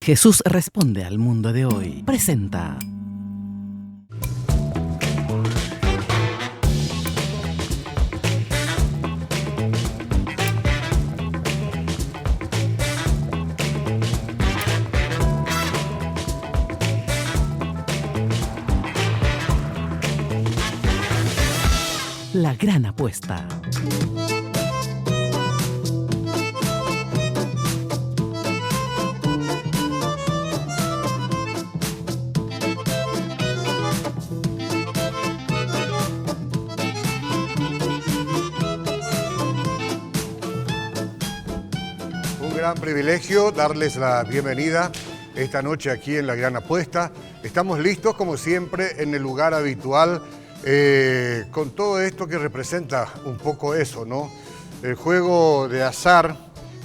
Jesús responde al mundo de hoy. Presenta La Gran Apuesta. Un gran privilegio darles la bienvenida esta noche aquí en La Gran Apuesta. Estamos listos, como siempre, en el lugar habitual, con todo esto que representa un poco eso, ¿no? El juego de azar,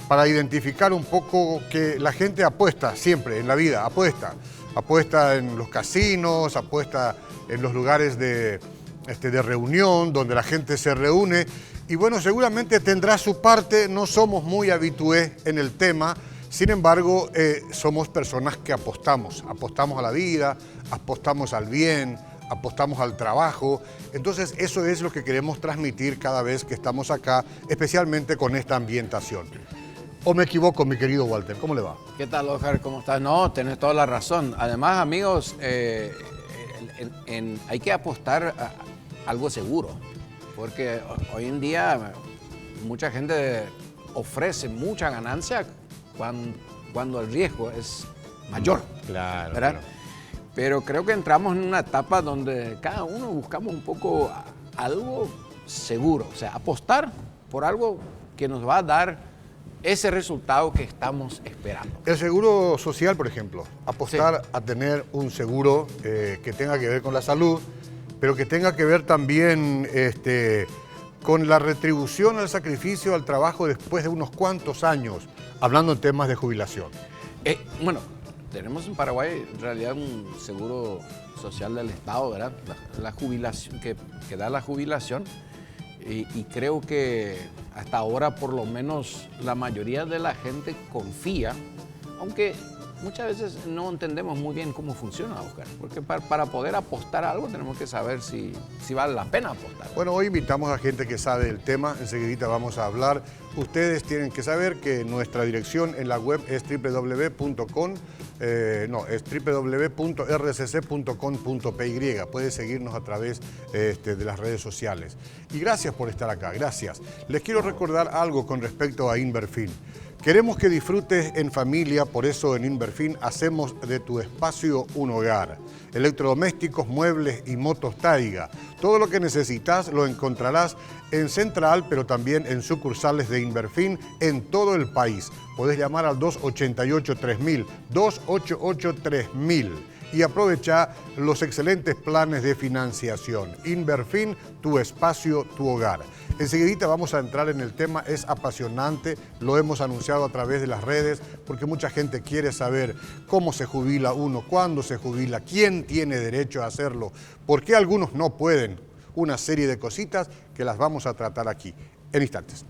para identificar un poco que la gente apuesta siempre en la vida, apuesta en los casinos, apuesta en los lugares de reunión, donde la gente se reúne. Y bueno, seguramente tendrá su parte, no somos muy habitués en el tema, sin embargo, somos personas que apostamos a la vida, apostamos al bien, apostamos al trabajo. Entonces eso es lo que queremos transmitir cada vez que estamos acá, especialmente con esta ambientación. ¿O me equivoco, mi querido Walter? ¿Cómo le va? ¿Qué tal, Oscar? ¿Cómo estás? No, tenés toda la razón. Además, amigos, hay que apostar a algo seguro, porque hoy en día mucha gente ofrece mucha ganancia cuando el riesgo es mayor. Claro, ¿verdad? claro. Pero creo que entramos en una etapa donde cada uno buscamos un poco algo seguro, o sea, apostar por algo que nos va a dar ese resultado que estamos esperando. El seguro social, por ejemplo, apostar a tener un seguro que tenga que ver con la salud, pero que tenga que ver también con la retribución al sacrificio, al trabajo después de unos cuantos años, hablando en temas de jubilación. Bueno, tenemos en Paraguay en realidad un seguro social del Estado, ¿verdad? La jubilación, que da la jubilación. Y creo que hasta ahora por lo menos la mayoría de la gente confía, aunque muchas veces no entendemos muy bien cómo funciona, Oscar, porque para poder apostar a algo tenemos que saber si vale la pena apostar. Bueno, hoy invitamos a gente que sabe del tema, enseguida vamos a hablar. Ustedes tienen que saber que nuestra dirección en la web es www.rcc.com.py. Puede seguirnos a través de las redes sociales. Y gracias por estar acá, gracias. Les quiero recordar algo con respecto a Inverfin. Queremos que disfrutes en familia, por eso en Inverfin hacemos de tu espacio un hogar. Electrodomésticos, muebles y motos Taiga. Todo lo que necesitas lo encontrarás en Central, pero también en sucursales de Inverfin en todo el país. Podés llamar al 288-3000, 288-3000 y aprovecha los excelentes planes de financiación. Inverfin, tu espacio, tu hogar. Enseguida vamos a entrar en el tema, es apasionante, lo hemos anunciado a través de las redes, porque mucha gente quiere saber cómo se jubila uno, cuándo se jubila, quién tiene derecho a hacerlo, por qué algunos no pueden. Una serie de cositas que las vamos a tratar aquí en instantes.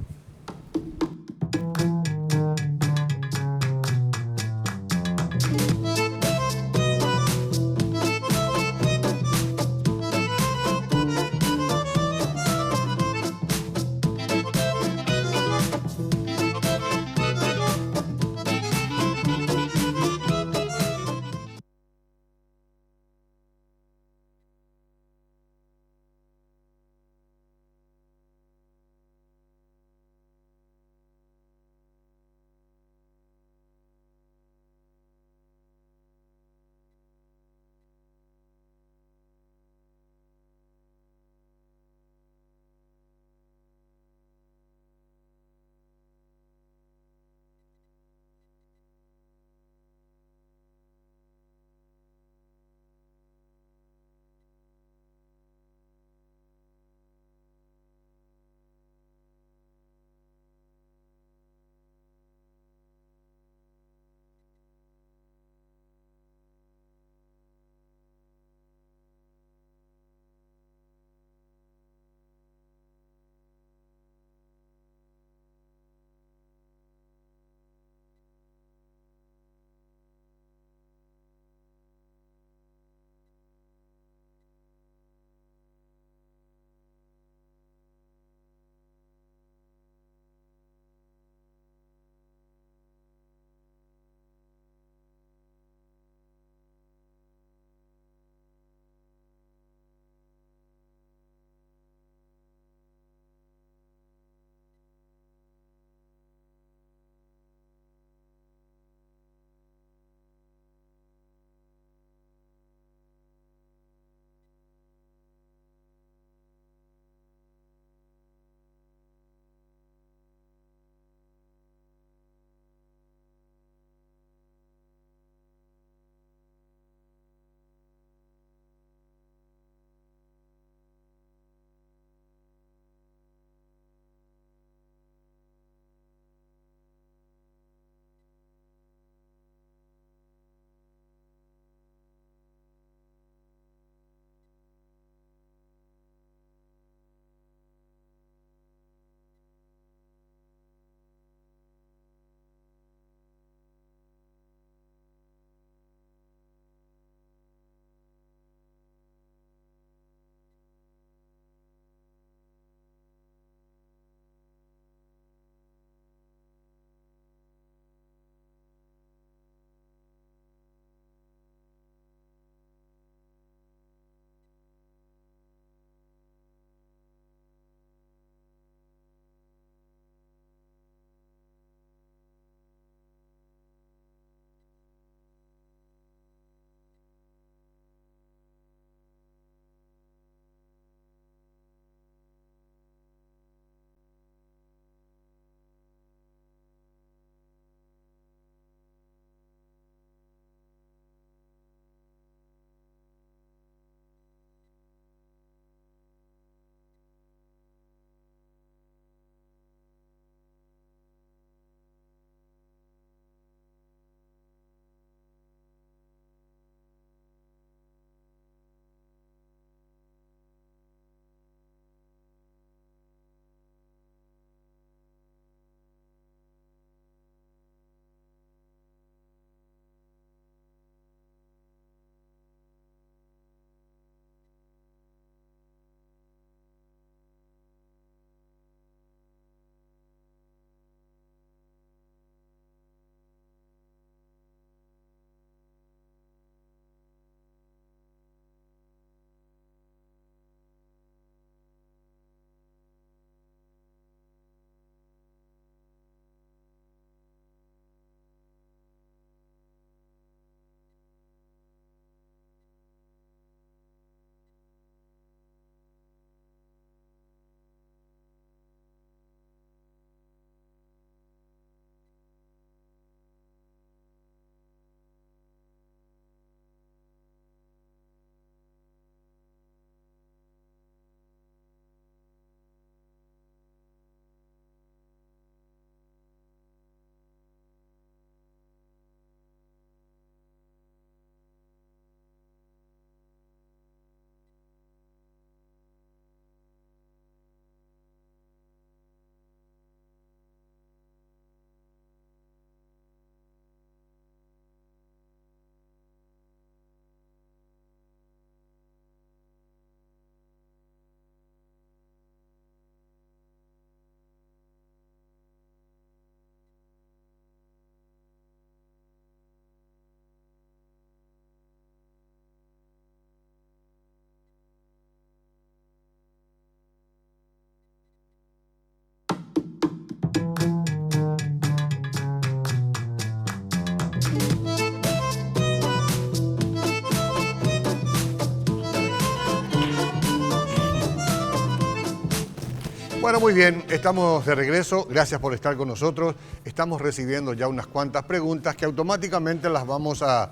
Bueno, muy bien, estamos de regreso. Gracias por estar con nosotros. Estamos recibiendo ya unas cuantas preguntas que automáticamente las vamos a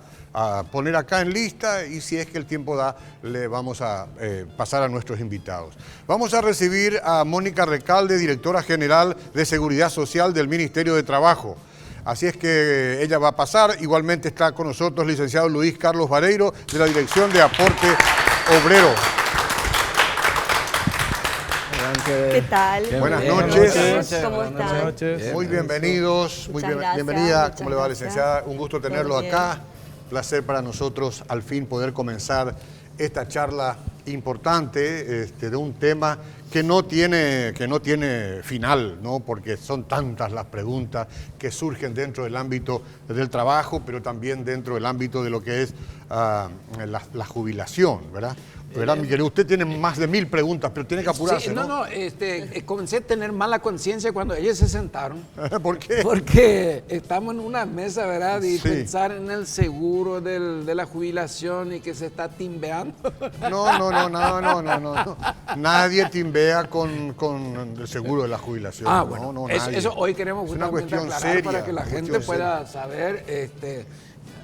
poner acá en lista y si es que el tiempo da, le vamos a pasar a nuestros invitados. Vamos a recibir a Mónica Recalde, directora general de Seguridad Social del Ministerio de Trabajo. Así es que ella va a pasar. Igualmente está con nosotros el licenciado Luis Carlos Vareiro, de la Dirección de Aporte Obrero. ¿Qué tal? Buenas noches. ¿Cómo están? Muy bienvenidos, muy Muchas gracias, bienvenida. muchas ¿Cómo le va, gracias. licenciada? Un gusto tenerlo Todo bien. acá. Placer para nosotros al fin poder comenzar esta charla importante de un tema que no tiene final, ¿no? Porque son tantas las preguntas que surgen dentro del ámbito del trabajo, pero también dentro del ámbito de lo que es la jubilación, ¿verdad? ¿Verdad, mi querido? Usted tiene más de 1000 preguntas, pero tiene que apurarse, Sí, ¿no? comencé a tener mala conciencia cuando ellos se sentaron. ¿Por qué? Porque estamos en una mesa, ¿verdad? Y Sí. pensar en el seguro de la jubilación y que se está timbeando. No. Nadie timbea con el seguro de la jubilación. Ah, bueno. No, eso, nadie. eso hoy queremos Es una justamente cuestión aclarar seria. para que la una gente cuestión pueda saber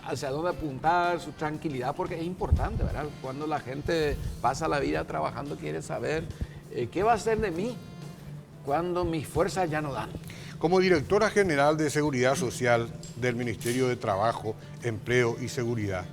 hacia dónde apuntar, su tranquilidad, porque es importante, ¿verdad? Cuando la gente pasa la vida trabajando, quiere saber qué va a ser de mí cuando mis fuerzas ya no dan. Como directora general de Seguridad Social del Ministerio de Trabajo, Empleo y Seguridad,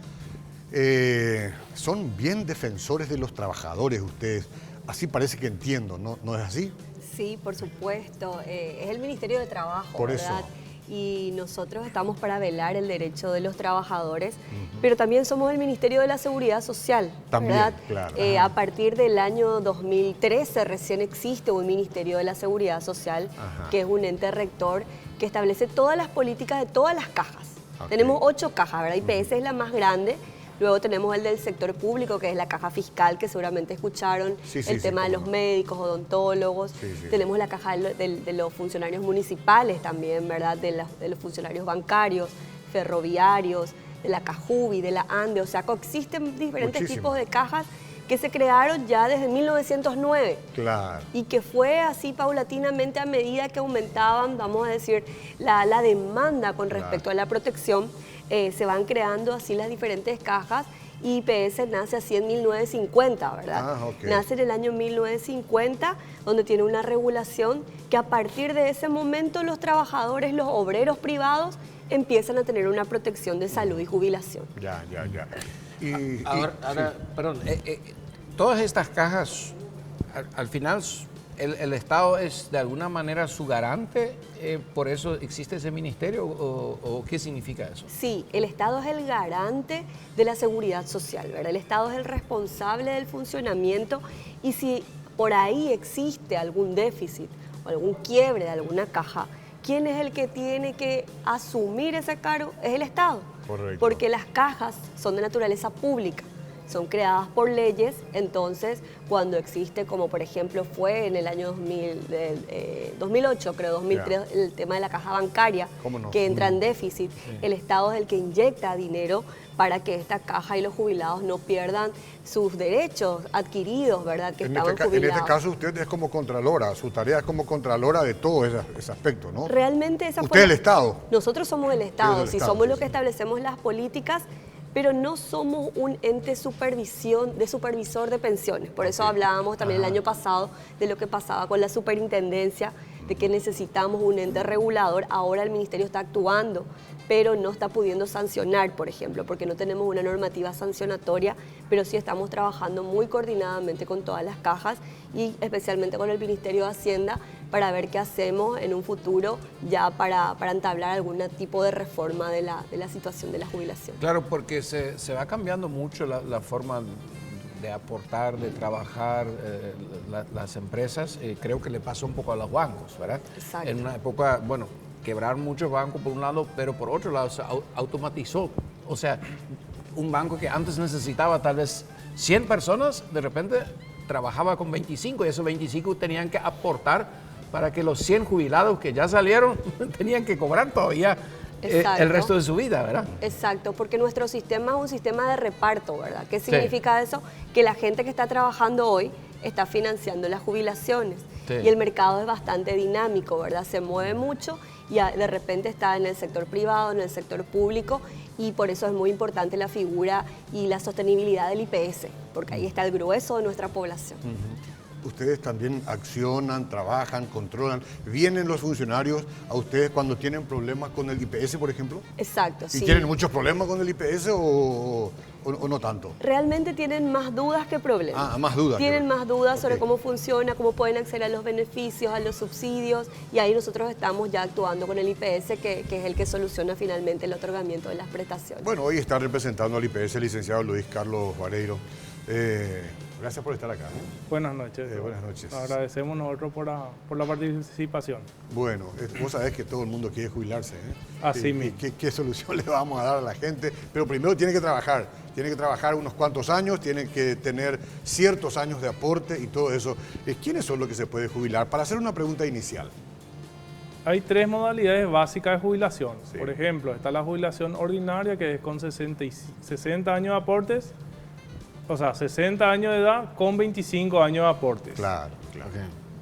son bien defensores de los trabajadores ustedes. Así parece que entiendo, ¿no? ¿No es así? Sí, por supuesto. Es el Ministerio de Trabajo, Por ¿verdad? eso. Y nosotros estamos para velar el derecho de los trabajadores, pero también somos el Ministerio de la Seguridad Social, También, ¿verdad? claro. A partir del año 2013 recién existe un Ministerio de la Seguridad Social, Ajá. que es un ente rector que establece todas las políticas de todas las cajas. Ok. Tenemos 8 cajas, ¿verdad? IPS es la más grande. Luego tenemos el del sector público, que es la caja fiscal, que seguramente escucharon, Sí, el tema de cómo los no. médicos, odontólogos. Sí. Tenemos la caja de los funcionarios municipales también, ¿verdad? De los funcionarios bancarios, ferroviarios, de la CAJUBI, de la ANDE. O sea, coexisten diferentes Muchísimo. tipos de cajas que se crearon ya desde 1909. Claro. Y que fue así paulatinamente a medida que aumentaban, vamos a decir, la demanda con respecto a la protección, se van creando así las diferentes cajas. Y IPS nace así en 1950, ¿verdad? Ah, ok. Nace en el año 1950, donde tiene una regulación que a partir de ese momento los trabajadores, los obreros privados, empiezan a tener una protección de salud y jubilación. Ya. Y, Ahora, perdón, todas estas cajas, al final, el Estado es de alguna manera su garante, por eso existe ese ministerio, o ¿qué significa eso? Sí, el Estado es el garante de la seguridad social, ¿verdad? El Estado es el responsable del funcionamiento y si por ahí existe algún déficit o algún quiebre de alguna caja, ¿quién es el que tiene que asumir ese cargo? Es el Estado. Correcto. Porque las cajas son de naturaleza pública, son creadas por leyes, entonces cuando existe, como por ejemplo fue en el año 2008, creo, 2003, Ya. el tema de la caja bancaria, ¿Cómo no? que entra en déficit, el Estado es el que inyecta dinero para que esta caja y los jubilados no pierdan sus derechos adquiridos, ¿verdad? Que en estaban este jubilados. caso usted es como contralora, su tarea es como contralora de todo ese aspecto, ¿no? Realmente esa Usted fue es el Estado. Nosotros somos el Estado, del sí, Estado, somos sí, los que sí. establecemos las políticas, pero no somos un ente supervisor de pensiones. Por eso Ok. hablábamos también el Ajá. año pasado de lo que pasaba con la superintendencia, de que necesitamos un ente regulador. Ahora el ministerio está actuando, pero no está pudiendo sancionar, por ejemplo, porque no tenemos una normativa sancionatoria, pero sí estamos trabajando muy coordinadamente con todas las cajas y especialmente con el Ministerio de Hacienda para ver qué hacemos en un futuro ya para entablar algún tipo de reforma de la situación de la jubilación. Claro, porque se va cambiando mucho la forma de aportar, de trabajar las empresas. Creo que le pasó un poco a los bancos, ¿verdad? Exacto. En una época, bueno, quebraron muchos bancos por un lado, pero por otro lado se automatizó. O sea, un banco que antes necesitaba tal vez 100 personas, de repente trabajaba con 25 y esos 25 tenían que aportar para que los 100 jubilados que ya salieron tenían que cobrar todavía Exacto. el resto de su vida, ¿verdad? Exacto, porque nuestro sistema es un sistema de reparto, ¿verdad? ¿Qué significa eso? Que la gente que está trabajando hoy está financiando las jubilaciones. Sí. Y el mercado es bastante dinámico, ¿verdad? Se mueve mucho y de repente está en el sector privado, en el sector público, y por eso es muy importante la figura y la sostenibilidad del IPS, porque ahí está el grueso de nuestra población. Ustedes también accionan, trabajan, controlan. ¿Vienen los funcionarios a ustedes cuando tienen problemas con el IPS, por ejemplo? Exacto, ¿Y sí. tienen muchos problemas con el IPS o no tanto? Realmente tienen más dudas que problemas. Ah, más dudas. Tienen más dudas sobre Ok. cómo funciona, cómo pueden acceder a los beneficios, a los subsidios, y ahí nosotros estamos ya actuando con el IPS, que es el que soluciona finalmente el otorgamiento de las prestaciones. Bueno, hoy está representando al IPS el licenciado Luis Carlos Vareiro. Gracias por estar acá. Buenas noches. Buenas noches. Agradecemos nosotros por la participación. Bueno, vos sabés que todo el mundo quiere jubilarse. Así ¿Y mismo. ¿Qué solución le vamos a dar a la gente? Pero primero tiene que trabajar. Tiene que trabajar unos cuantos años, tiene que tener ciertos años de aporte y todo eso. ¿Quiénes son los que se puede jubilar? Para hacer una pregunta inicial. Hay 3 modalidades básicas de jubilación. Sí. Por ejemplo, está la jubilación ordinaria, que es con 60 años de aportes, o sea, 60 años de edad con 25 años de aportes. Claro, claro.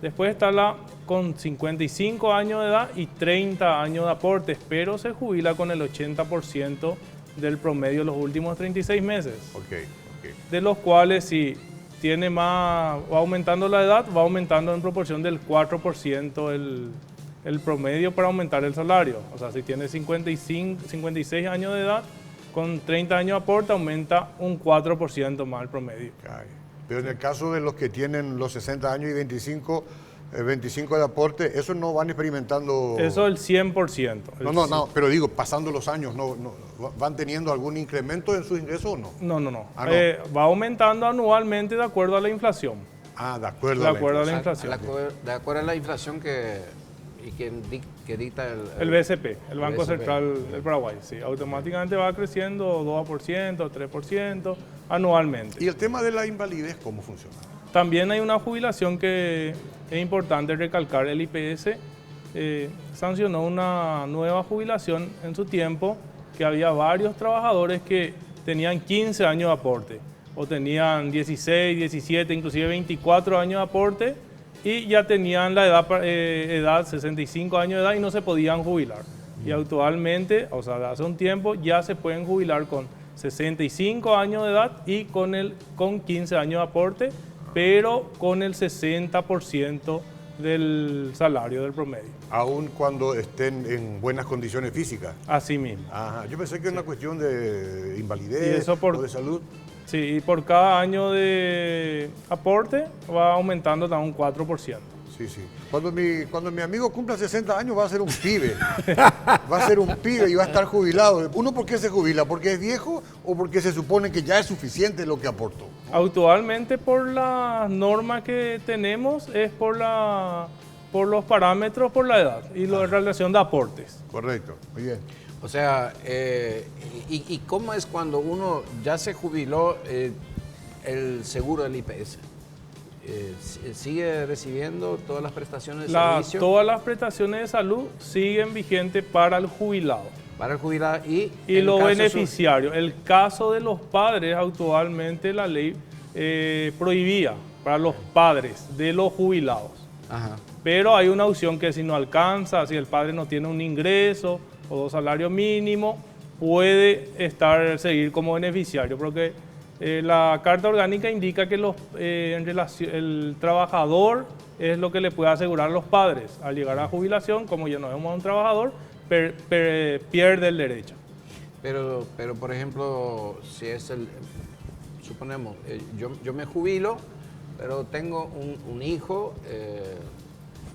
Después está la con 55 años de edad y 30 años de aportes, pero se jubila con el 80% del promedio los últimos 36 meses. Ok. De los cuales si tiene más, va aumentando la edad, va aumentando en proporción del 4% el promedio para aumentar el salario. O sea, si tiene 56 años de edad, con 30 años de aporte aumenta un 4% más el promedio. Ay. Pero en el caso de los que tienen los 60 años y 25 de aporte, esos no van experimentando... Eso es el 100%. No, pero digo, pasando los años, ¿van teniendo algún incremento en sus ingresos o no? No. Ah, no. Va aumentando anualmente de acuerdo a la inflación. Ah, de acuerdo. De acuerdo a la inflación. De acuerdo a la inflación que dicta El BCP, el Banco BCP. Central del Paraguay, sí. Automáticamente va creciendo 2%, 3% anualmente. ¿Y el tema de la invalidez cómo funciona? También hay una jubilación que es importante recalcar. El IPS sancionó una nueva jubilación en su tiempo, que había varios trabajadores que tenían 15 años de aporte, o tenían 16, 17, inclusive 24 años de aporte, y ya tenían la edad 65 años de edad y no se podían jubilar. Y actualmente, o sea, de hace un tiempo, ya se pueden jubilar con 65 años de edad y con 15 años de aporte, pero con el 60% del salario del promedio. Aun cuando estén en buenas condiciones físicas. Así mismo. Ajá. Yo pensé que era una cuestión de Y invalidez eso o de salud. Sí, y por cada año de aporte va aumentando también un 4%. Sí. Cuando mi amigo cumpla 60 años va a ser un pibe. Va a ser un pibe y va a estar jubilado. ¿Uno por qué se jubila? ¿Porque es viejo o porque se supone que ya es suficiente lo que aportó? Actualmente, por las normas que tenemos, es por los parámetros, por la edad y la relación de aportes. Correcto. Muy bien. O sea, ¿y cómo es cuando uno ya se jubiló el seguro del IPS? ¿Sigue recibiendo todas las prestaciones de servicio? Todas las prestaciones de salud siguen vigentes para el jubilado. Para el jubilado y Los beneficiarios. El caso de los padres, actualmente la ley prohibía para los padres de los jubilados. Ajá. Pero hay una opción que si no alcanza, si el padre no tiene un ingreso o 2 salarios mínimos, puede seguir como beneficiario, porque la Carta Orgánica indica que el trabajador es lo que le puede asegurar a los padres. Al llegar a jubilación, como ya no vemos a un trabajador, pierde el derecho. Pero por ejemplo, si es suponemos, yo me jubilo, pero tengo un hijo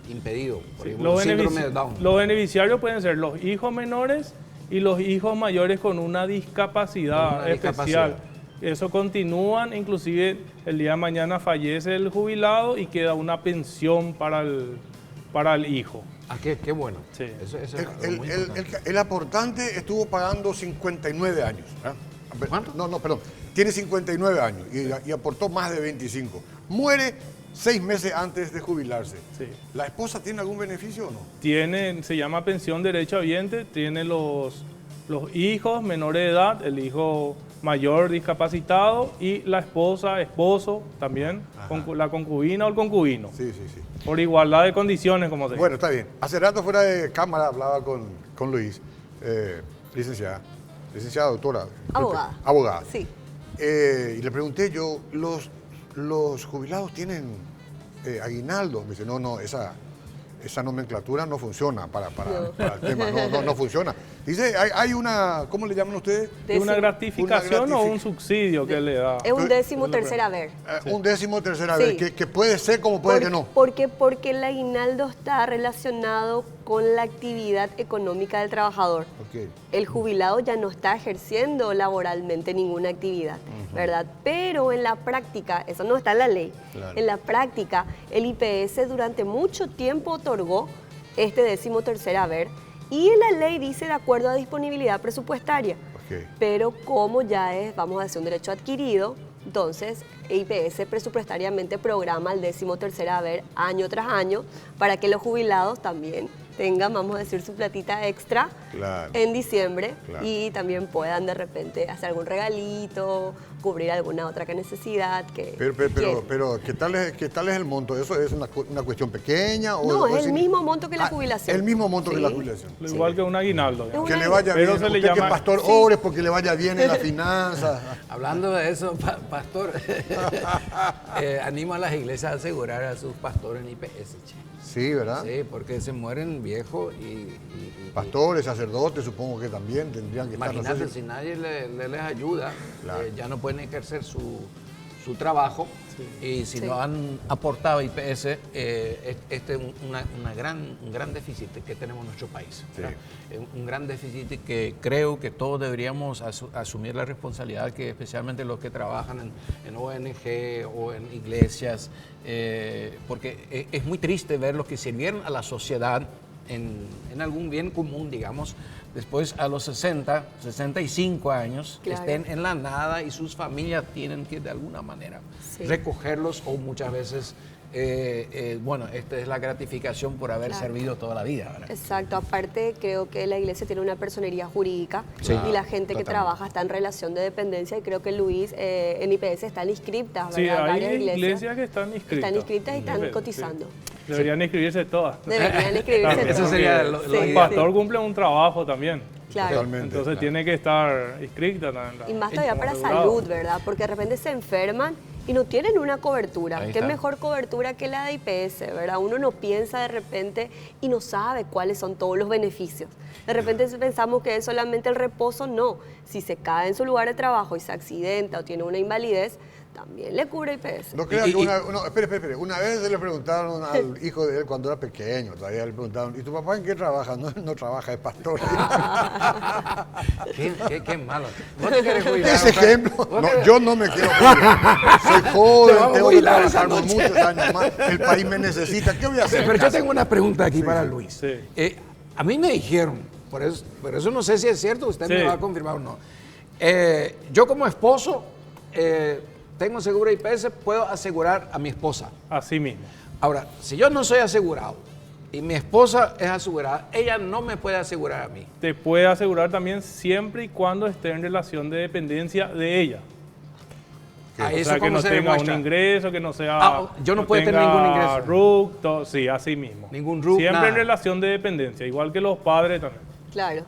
impedido, por ejemplo, síndrome de Down. Los beneficiarios pueden ser los hijos menores y los hijos mayores con una discapacidad especial. Eso continúan, inclusive el día de mañana fallece el jubilado y queda una pensión para el hijo. Ah, qué bueno. Sí. Eso es muy importante. El aportante estuvo pagando 59 años. ¿Cuánto? No, perdón. Tiene 59 años y aportó más de 25. Muere 6 meses antes de jubilarse. Sí. ¿La esposa tiene algún beneficio o no? Se llama pensión derechohabiente, tiene los hijos menores de edad, el hijo mayor discapacitado y la esposa, esposo también, la concubina o el concubino. Sí, sí, sí. Por igualdad de condiciones, como se dice. Bueno, está bien. Hace rato fuera de cámara hablaba con Luis, licenciada, doctora. Abogada. Abogada. Sí. Y le pregunté yo, ¿los jubilados tienen aguinaldo? Me dice, no, esa nomenclatura no funciona para el tema, no funciona. Dice, hay una, ¿cómo le llaman ustedes? ¿Una gratificación o un subsidio que le da? Es un 13º haber. Un 13º haber, Sí. que puede ser como puede que no. Porque el aguinaldo está relacionado con la actividad económica del trabajador. Ok. El jubilado ya no está ejerciendo laboralmente ninguna actividad, ¿verdad? Pero en la práctica, eso no está en la ley, Claro. en la práctica el IPS durante mucho tiempo otorgó este 13º haber y en la ley dice de acuerdo a disponibilidad presupuestaria. Ok. Pero como ya es, vamos a decir, un derecho adquirido, entonces IPS presupuestariamente programa el 13º haber año tras año para que los jubilados también tengan, vamos a decir, su platita extra Claro. en diciembre Claro. y también puedan de repente hacer algún regalito, cubrir alguna otra necesidad que... Pero ¿qué tal es el monto? ¿Eso es una cuestión pequeña? No, es el sin- mismo monto que la jubilación. El mismo monto que la Sí. jubilación. Igual que un aguinaldo. digamos. Que le vaya Pero bien. se le Usted que llama- es pastor, ore porque le vaya bien en las finanzas. Hablando de eso, pastor, animo a las iglesias a asegurar a sus pastores en IPS. Che. Sí, ¿verdad? Sí, porque se mueren viejos y Pastores, sacerdotes, supongo que también tendrían que estar. no sé imagínate, si- si nadie les ayuda, Claro. ya no pueden ejercer su trabajo y si Sí. no han aportado IPS, este es un gran déficit que tenemos en nuestro país. Sí. ¿verdad? Un gran déficit que creo que todos deberíamos asumir la responsabilidad, que especialmente los que trabajan en ONG o en iglesias, porque es muy triste ver los que sirvieron a la sociedad en algún bien común, digamos, después a los 60, 65 años, Claro. estén en la nada y sus familias tienen que de alguna manera Sí. recogerlos o muchas veces, bueno, esta es la gratificación por haber Claro. servido toda la vida, ¿verdad? Exacto, aparte creo que la iglesia tiene una personería jurídica Sí. y la gente que Totalmente. trabaja está en relación de dependencia y creo que Luis en IPS están inscriptas, Sí, ¿verdad? hay Varias iglesias que están inscritas. Están inscritas y están Sí. cotizando. Deberían inscribirse todas. Deberían inscribirse Claro, Eso todos. sería porque lo Sí, el ideal. pastor cumple un trabajo también. Claro. Totalmente. Entonces claro. tiene que estar inscrita también. Y más todavía como para asegurado. salud, ¿verdad? Porque de repente se enferman y no tienen una cobertura. Ahí ¿Qué está. mejor cobertura que la de IPS, verdad? Uno no piensa de repente y no sabe cuáles son todos los beneficios. De repente pensamos que es solamente el reposo, no. Si se cae en su lugar de trabajo y se accidenta o tiene una invalidez, también le cubre IPS. No creas Y- que y- espere. Una vez le preguntaron al hijo de él cuando era pequeño, todavía le preguntaron, ¿y tu papá en qué trabaja? No trabaja, es pastor. Qué malo. ¿Vos te querés jubilar? Ese Oscar? ejemplo, ¿Vos no, querés- yo no me quiero jubilar. Soy Te joven, vamos a tengo que jubilar esa trabajar por noche. muchos años más. El país me necesita. ¿Qué voy a hacer? Pero en yo casa? tengo una pregunta aquí para Luis. Sí. A mí me dijeron, por eso no sé si es cierto, usted Sí. me va a confirmar o no. Yo como esposo tengo seguro IPS, puedo asegurar a mi esposa. Así mismo. Ahora, si yo no soy asegurado y mi esposa es asegurada, ella no me puede asegurar a mí. Te puede asegurar también siempre y cuando esté en relación de dependencia de ella. ¿A O eso sea, que cómo no se tenga demuestra? un ingreso, que no sea... yo no puedo tener tenga ningún ingreso. RUC, sí, así mismo. Ningún RUC, Siempre nada. en relación de dependencia, igual que los padres también. Claro.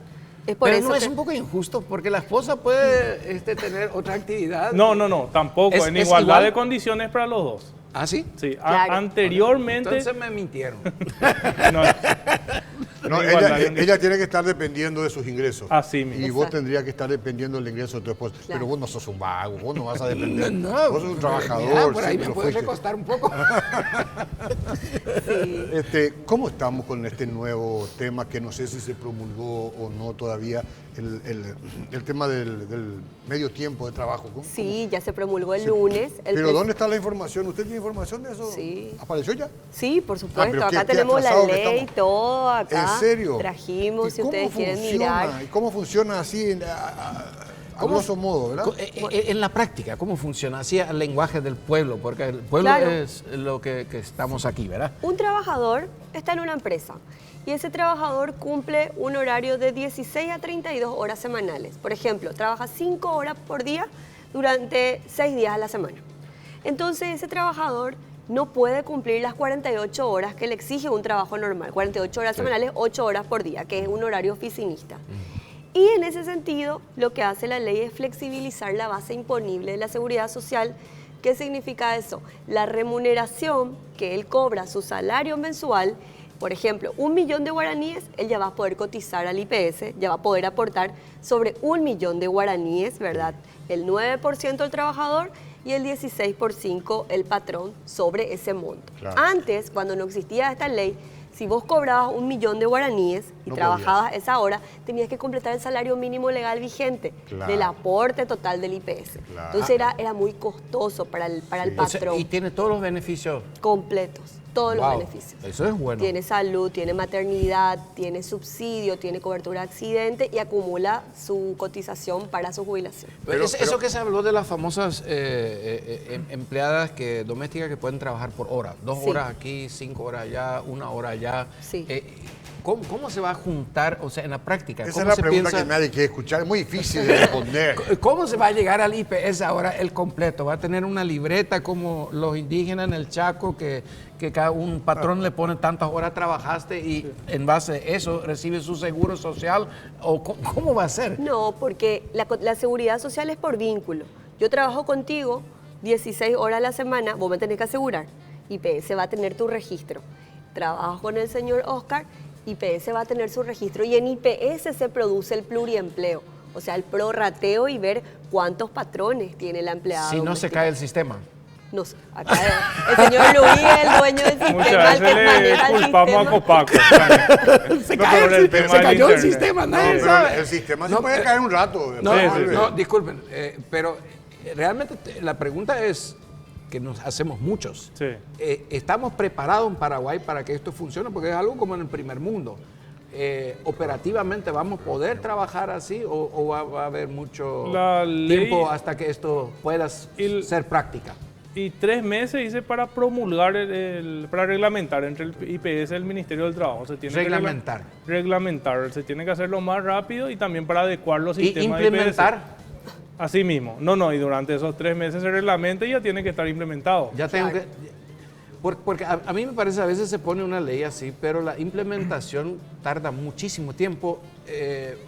Es por Pero eso no es que- un poco injusto porque la esposa puede tener otra actividad. No, tampoco. ¿Es- En es igualdad igual? de condiciones para los dos. ¿Ah, sí? Sí, Claro. anteriormente... Entonces me mintieron. no, No, en igualdad de ella tiene que estar dependiendo de sus ingresos. Así mismo. Y vos Exacto. tendrías que estar dependiendo del ingreso de tu esposa. Claro. Pero vos no sos un vago, vos no vas a depender. No, vos sos un trabajador. mira, por ahí siempre me lo puedes fuiste. recostar un poco. Sí. ¿Cómo estamos con este nuevo tema que no sé si se promulgó o no todavía? El tema del medio tiempo de trabajo. Sí, ya se promulgó el lunes. ¿Pero dónde está la información? ¿Usted tiene información de eso? Sí. ¿Apareció ya? Sí, por supuesto. pero Acá qué tenemos la atrasado que ley, estamos. todo acá. ¿En serio? Trajimos, ¿Y si cómo ustedes quieren funciona? mirar. ¿Y cómo funciona así A grosso modo, ¿verdad? En la práctica, ¿cómo funciona? Así el lenguaje del pueblo, porque el pueblo Claro. es lo que estamos aquí, ¿verdad? Un trabajador está en una empresa y ese trabajador cumple un horario de 16 a 32 horas semanales. Por ejemplo, trabaja 5 horas por día durante 6 días a la semana. Entonces ese trabajador no puede cumplir las 48 horas que le exige un trabajo normal. 48 horas semanales, 8 horas por día, que es un horario oficinista. Y en ese sentido, lo que hace la ley es flexibilizar la base imponible de la seguridad social. ¿Qué significa eso? La remuneración que él cobra, su salario mensual, por ejemplo, 1 millón de guaraníes, él ya va a poder cotizar al IPS, ya va a poder aportar sobre 1 millón de guaraníes, ¿verdad? El 9% el trabajador y el 16% el patrón sobre ese monto. Claro. Antes, cuando no existía esta ley, si vos cobrabas 1 millón de guaraníes y No trabajabas esa hora, tenías que completar el salario mínimo legal vigente Claro. del aporte total del IPS. Claro. Entonces era muy costoso para el O sea, patrón. y tiene todos los beneficios. Completos, todos los Wow, beneficios. Eso es bueno. Tiene salud, tiene maternidad, tiene subsidio, tiene cobertura de accidente y acumula su cotización para su jubilación. Eso que se habló de las famosas empleadas domésticas que pueden trabajar por hora. 2 Sí. horas aquí, 5 horas allá, 1 hora allá. Sí. ¿Cómo se va a juntar, o sea, en la práctica? Esa ¿Cómo es la se pregunta piensa- que nadie quiere escuchar. Es muy difícil de responder. ¿Cómo se va a llegar al IPS ahora el completo? ¿Va a tener una libreta como los indígenas en el Chaco que cada un patrón le pone tantas horas trabajaste y en base a eso recibe su seguro social? ¿O cómo va a ser? No, porque la seguridad social es por vínculo. Yo trabajo contigo 16 horas a la semana, vos me tenés que asegurar. IPS va a tener tu registro. Trabajo con el señor Oscar, IPS va a tener su registro y en IPS se produce el pluriempleo, o sea, el prorrateo y ver cuántos patrones tiene la empleada Si no se doméstica. cae el sistema. No sé, acá el señor Luis es el dueño del Muchas sistema, el que veces maneja le el culpamos a sistema. Copaco. Se No, cayó, pero se cayó el internet. sistema, No, nadie pero sabe. el sistema se No, puede caer un rato. No, Sí, después sí, vuelve. no, disculpen, pero realmente la pregunta es que nos hacemos muchos. Sí. ¿Estamos preparados en Paraguay para que esto funcione? Porque es algo como en el primer mundo. ¿Operativamente vamos a poder trabajar así o va a haber mucho La ley- tiempo hasta que esto pueda ser práctica? Y 3 meses hice para promulgar, para reglamentar entre el IPS y el Ministerio del Trabajo. Se tiene Reglamentar. Que reglamentar. Se tiene que hacerlo más rápido y también para adecuar los ¿Y sistemas de implementar? IPS. Así mismo. No, y durante esos 3 meses se reglamenta y ya tiene que estar implementado. Ya tengo que... Porque a mí me parece a veces se pone una ley así, pero la implementación tarda muchísimo tiempo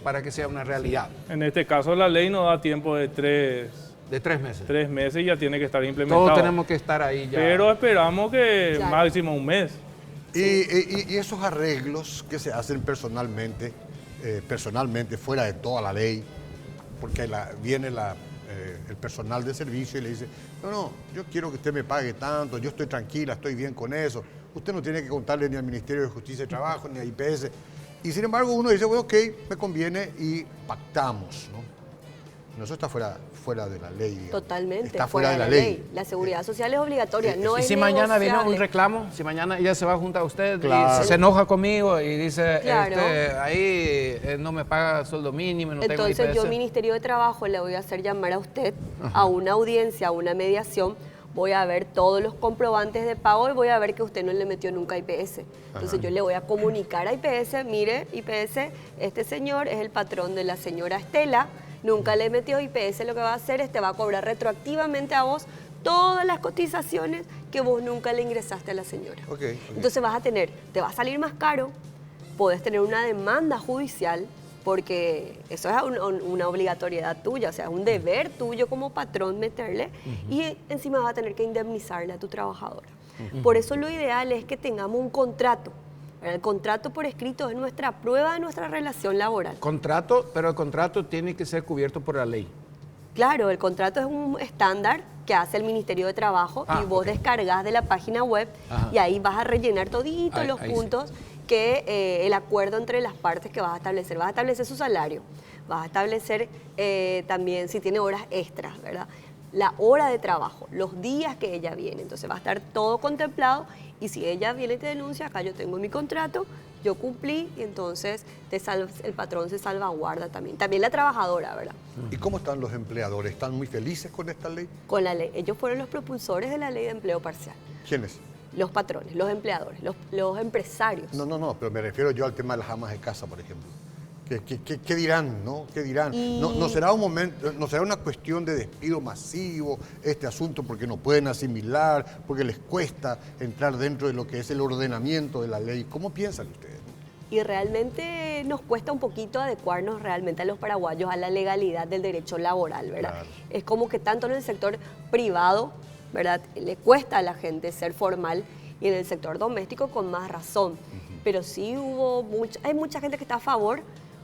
para que sea una realidad. En este caso la ley nos da tiempo de De 3 meses. 3 meses y ya tiene que estar implementado. Todos tenemos que estar ahí ya. Pero esperamos que Claro. máximo un mes. Y esos arreglos que se hacen personalmente, fuera de toda la ley, porque viene el personal de servicio y le dice, no, yo quiero que usted me pague tanto, yo estoy tranquila, estoy bien con eso. Usted no tiene que contarle ni al Ministerio de Justicia y Trabajo, ni a IPS. Y sin embargo uno dice, bueno, ok, me conviene y pactamos, ¿no? No, eso está fuera de la ley. digamos. Totalmente. Está fuera de la ley. La seguridad social es obligatoria, no Y es si mañana viene un negociable. reclamo, si mañana ella se va junto a usted Claro. y se enoja conmigo y dice, Claro. ahí no me paga sueldo mínimo, no Entonces tengo yo, IPS. Ministerio de Trabajo, le voy a hacer llamar a usted a una audiencia, a una mediación. Voy a ver todos los comprobantes de pago y voy a ver que usted no le metió nunca IPS. Entonces yo le voy a comunicar a IPS, mire, IPS, este señor es el patrón de la señora Estela, nunca le metió IPS, lo que va a hacer es te va a cobrar retroactivamente a vos todas las cotizaciones que vos nunca le ingresaste a la señora. Ok. Entonces te va a salir más caro, podés tener una demanda judicial, porque eso es una obligatoriedad tuya, o sea, es un deber tuyo como patrón meterle y encima vas a tener que indemnizarle a tu trabajadora. Por eso lo ideal es que tengamos un contrato. El contrato por escrito es nuestra prueba de nuestra relación laboral. Contrato, pero el contrato tiene que ser cubierto por la ley. Claro, el contrato es un estándar que hace el Ministerio de Trabajo y vos descargas de la página web y ahí vas a rellenar toditos los Ahí sí. puntos que el acuerdo entre las partes que vas a establecer. Vas a establecer su salario, vas a establecer también si tiene horas extras, ¿verdad? La hora de trabajo, los días que ella viene. Entonces va a estar todo contemplado Y si ella viene y te denuncia, acá yo tengo mi contrato, yo cumplí y entonces el patrón se salvaguarda también. También la trabajadora, ¿verdad? ¿Y cómo están los empleadores? ¿Están muy felices con esta ley? Con la ley. Ellos fueron los propulsores de la ley de empleo parcial. ¿Quiénes? Los patrones, los empleadores, los empresarios. No, pero me refiero yo al tema de las amas de casa, por ejemplo. ¿Qué dirán, no? ¿Qué dirán? ¿No será un momento, no será una cuestión de despido masivo este asunto porque no pueden asimilar, porque les cuesta entrar dentro de lo que es el ordenamiento de la ley? ¿Cómo piensan ustedes? Y realmente nos cuesta un poquito adecuarnos realmente a los paraguayos a la legalidad del derecho laboral, ¿verdad? Claro. Es como que tanto en el sector privado, ¿verdad? Le cuesta a la gente ser formal y en el sector doméstico con más razón. Pero sí hay mucha gente que está a favor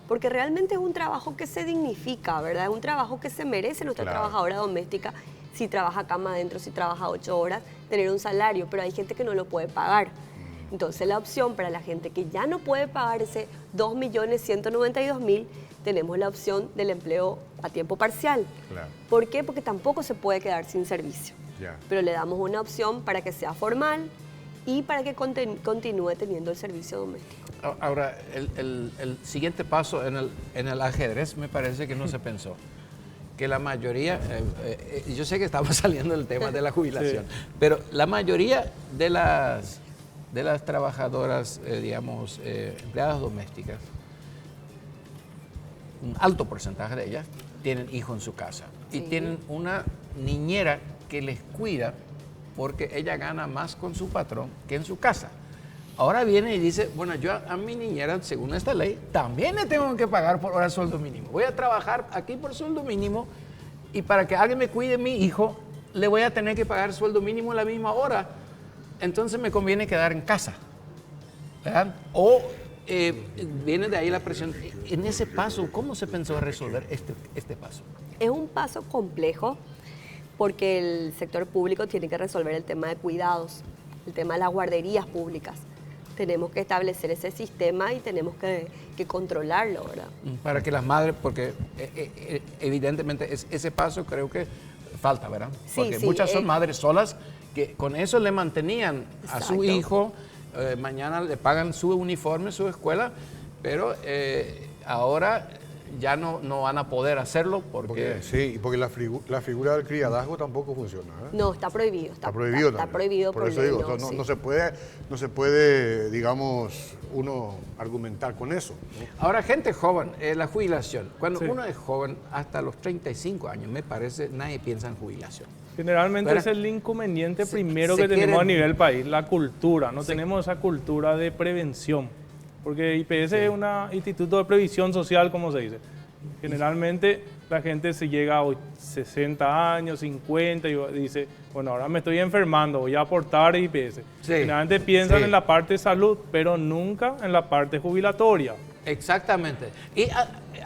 porque realmente es un trabajo que se dignifica, ¿verdad? Es un trabajo que se merece nuestra trabajadora doméstica, si trabaja cama adentro, si trabaja 8 horas, tener un salario, pero hay gente que no lo puede pagar. Entonces la opción para la gente que ya no puede pagar ese 2.192.000, tenemos la opción del empleo a tiempo parcial. Claro. ¿Por qué? Porque tampoco se puede quedar sin servicio. Ya. Pero le damos una opción para que sea formal y para que continúe teniendo el servicio doméstico. Ahora, el siguiente paso en el ajedrez me parece que no se pensó. Que la mayoría, yo sé que estamos saliendo del tema de la jubilación, pero la mayoría de las trabajadoras, digamos, empleadas domésticas, un alto porcentaje de ellas tienen hijos en su casa y tienen una niñera que les cuida porque ella gana más con su patrón que en su casa. Ahora viene y dice, bueno, yo a mi niñera, según esta ley, también le tengo que pagar por hora sueldo mínimo. Voy a trabajar aquí por sueldo mínimo y para que alguien me cuide mi hijo, le voy a tener que pagar sueldo mínimo a la misma hora. Entonces me conviene quedar en casa, ¿verdad? O viene de ahí la presión. En ese paso, ¿cómo se pensó resolver este paso? Es un paso complejo porque el sector público tiene que resolver el tema de cuidados, el tema de las guarderías públicas. Tenemos que establecer ese sistema y tenemos que controlarlo, ¿verdad? Para que las madres, porque evidentemente ese paso creo que falta, ¿verdad? Sí, Porque sí, muchas son madres solas que con eso le mantenían a su Exacto. hijo, mañana le pagan su uniforme, su escuela, pero ahora ya no van a poder hacerlo porque... Sí, porque la figura del criadazgo tampoco funciona. No, está prohibido. Está prohibido Está también. prohibido por por eso ley, digo, no, no, sí. no se puede, digamos, uno argumentar con eso, ¿no? Ahora, gente joven, la jubilación. Cuando Sí. uno es joven, hasta los 35 años, me parece, nadie piensa en jubilación. Generalmente ¿Verdad? es el inconveniente primero se que tenemos quieren- a nivel país, la cultura. No Sí. tenemos esa cultura de prevención. Porque IPS es un instituto de previsión social, como se dice. Generalmente la gente se llega a 60 años, 50 y dice, bueno, ahora me estoy enfermando, voy a aportar IPS. Sí. Generalmente piensan Sí. en la parte de salud, pero nunca en la parte jubilatoria. Exactamente. Y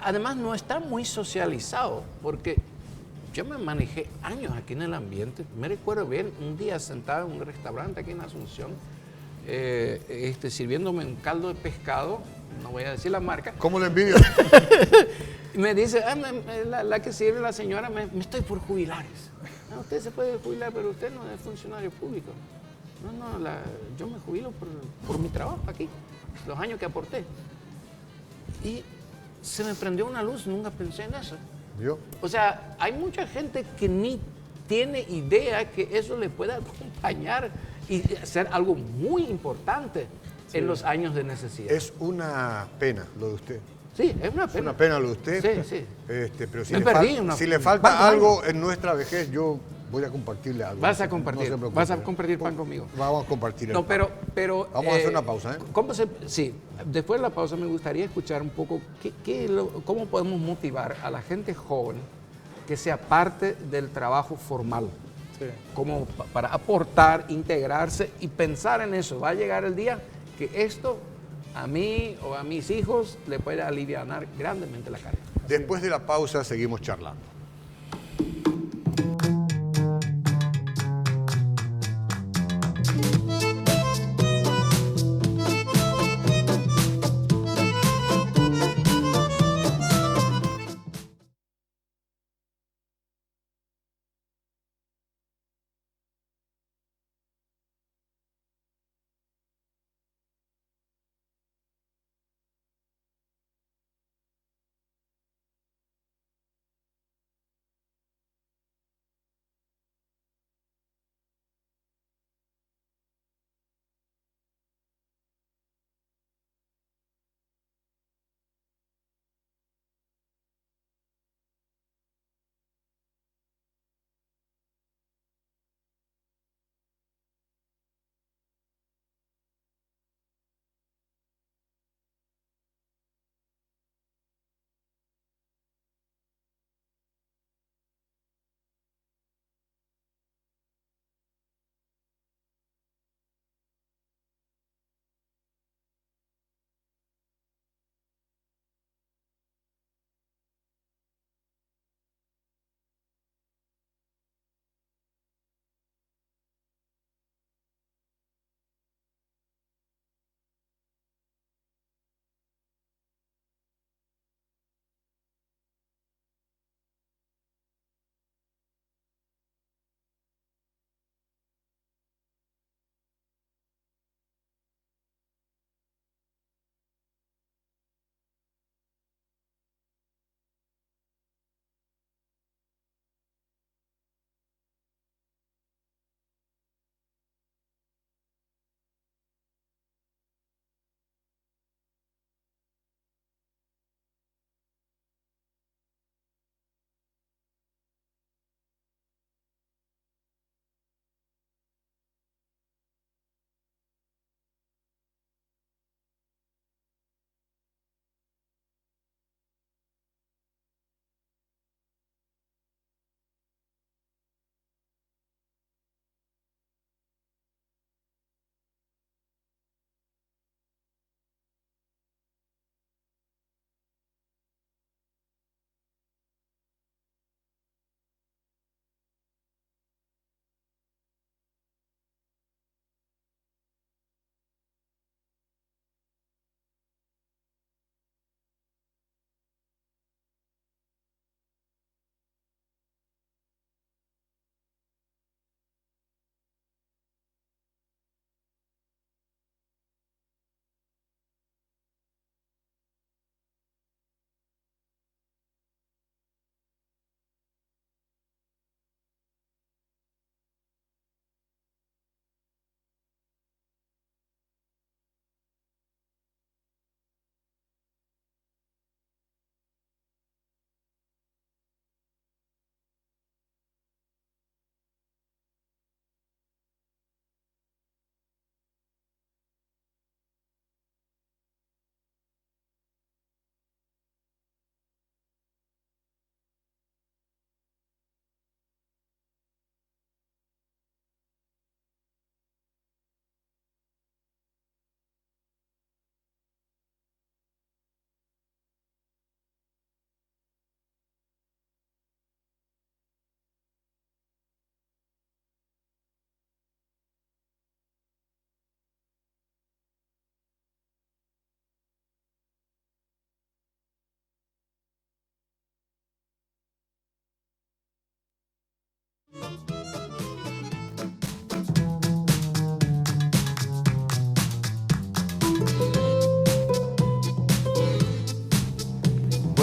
además no está muy socializado, porque yo me manejé años aquí en el ambiente. Me recuerdo bien un día sentado en un restaurante aquí en Asunción, sirviéndome un caldo de pescado, no voy a decir la marca, ¿Cómo le envidio? y me dice, la que sirve la señora, me estoy por jubilar. No, usted se puede jubilar, pero usted no es funcionario público. No, yo me jubilo por mi trabajo aquí, los años que aporté. Y se me prendió una luz, nunca pensé en eso. ¿Vio? O sea, hay mucha gente que ni tiene idea que eso le pueda acompañar y hacer algo muy importante en los años de necesidad. Es una pena lo de usted. Sí, es una Es pena. una pena lo de usted. Sí, sí. Pero si Me le, perdí si le ¿cuántos falta algo años? en nuestra vejez, yo voy a compartirle algo. Vas a No compartir, se preocupe. vas a compartir pan conmigo. Vamos a compartir el No, pan. pero Vamos a hacer una pausa, ¿eh? Sí, después de la pausa me gustaría escuchar un poco cómo podemos motivar a la gente joven que sea parte del trabajo formal, Sí. como para aportar, integrarse y pensar en eso. Va a llegar el día que esto a mí o a mis hijos le pueda alivianar grandemente la carga. Después de la pausa seguimos charlando.